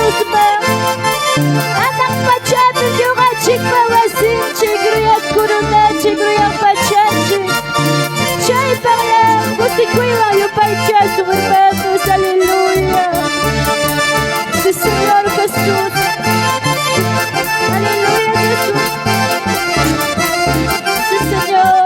doucement. Anak pacatin Juracik bawasin Cigriat kuruna Cigriat pacatin Chay parla Kustikuiwa Yupaicha Surbetos Alléluia. C'est Seigneur Jesús. Alléluia Jesús. C'est Seigneur.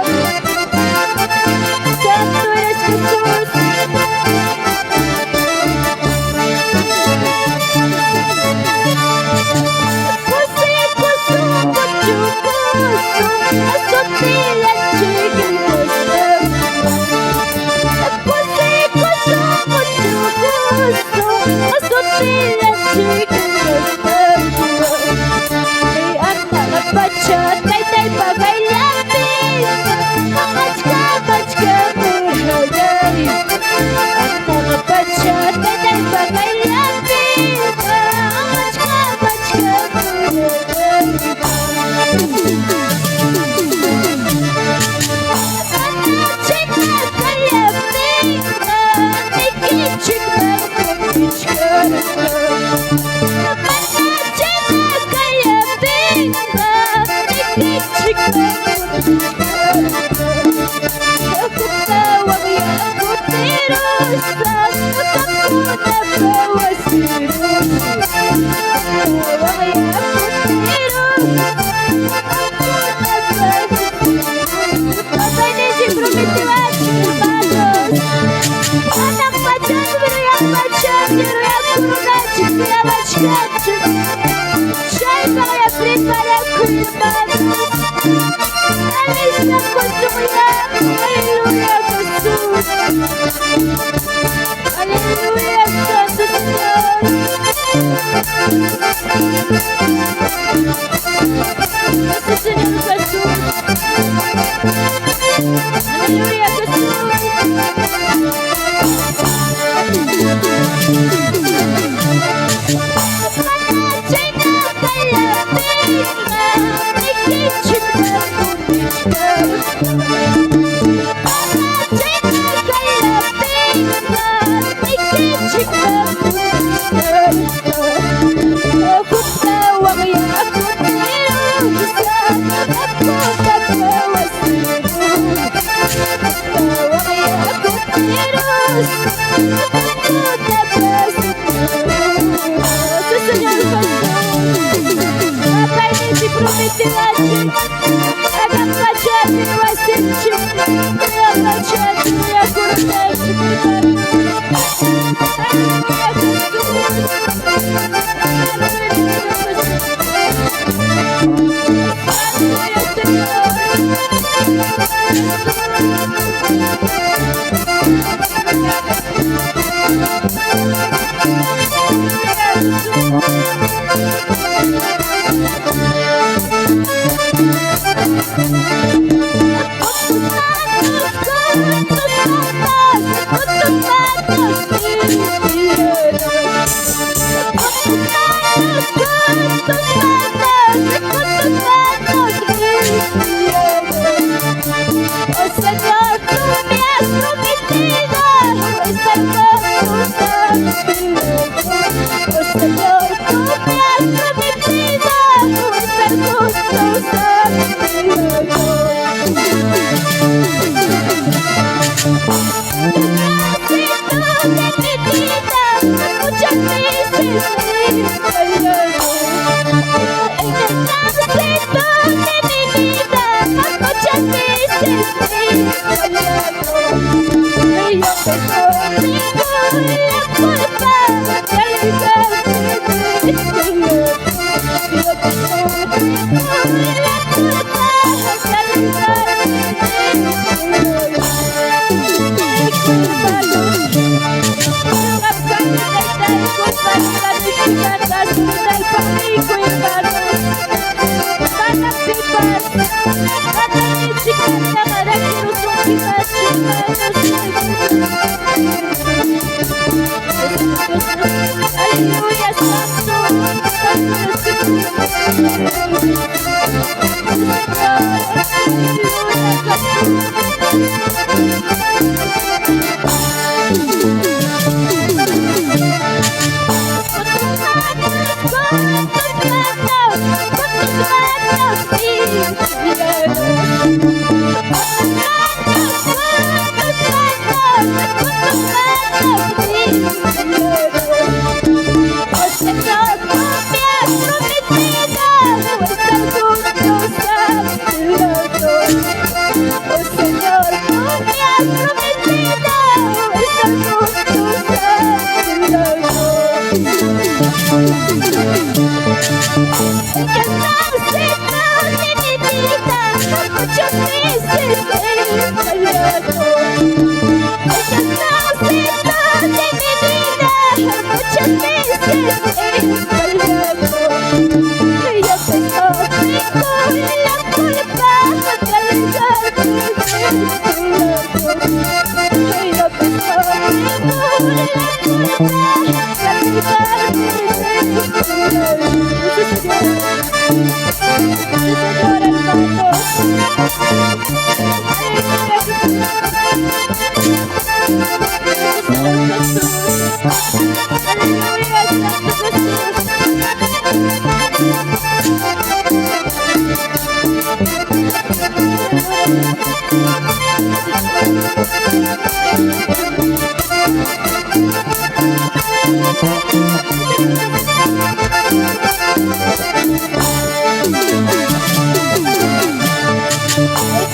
Santo eres Jesús.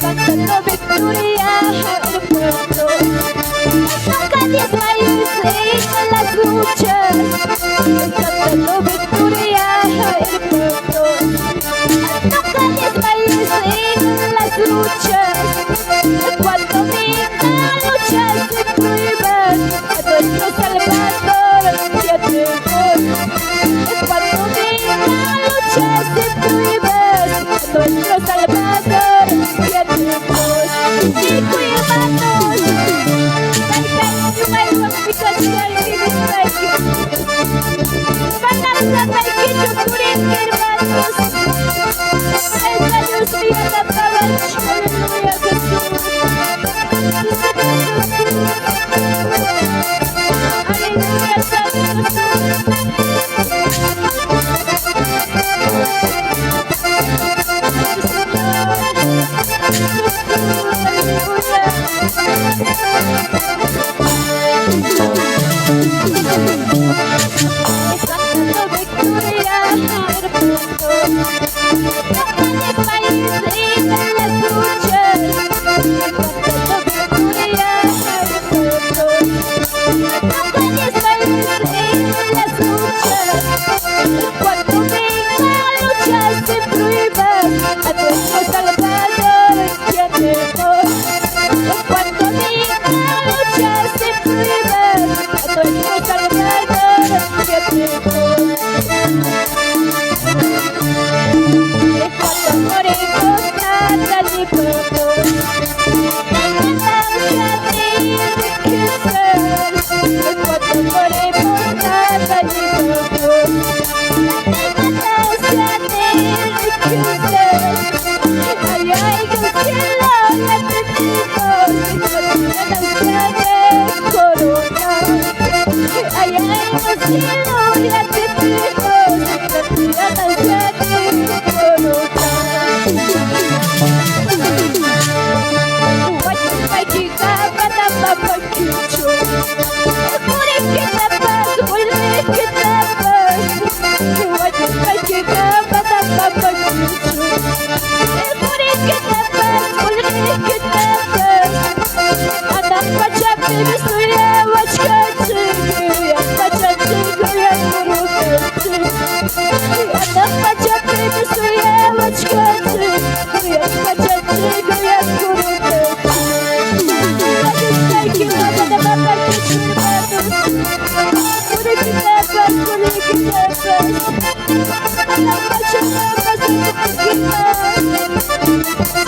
Cantando victoria en el puerto. Nunca desmayes en las luchas. Cantando victoria en el puerto. Nunca desmayes en las luchas. Cuando venga luchas y pruebas, a nuestro Salvador ya tenemos. Cuando venga luchas y pruebas, a nuestro Salvador ya tenemos. Y cuidanos. I thank you, my Lord, because you are living like you. Panasa paikit purin hermanos. Esa Dios mío la pavach, aleluya Jesús. Aleluya Santo Cantando victoria en el puerto. Nunca desmayes en las luchas. Cantando victoria en el puerto. Nunca desmayes en las luchas. Cuando venga luchas y pruebas, a nuestro Salvador ya tenemos. Cuando venga luchas y pruebas, a nuestro Salvador ya tenemos. Cuando morimos nada ni poco, tengamos que enriquecer. Cuando morimos nada ni poco, tengamos que enriquecer. Ay, ay, que el cielo ya tenemos, tengamos que coronar. Ay, ay, que el cielo ya tenemos, tengamos que coronar. Thank you.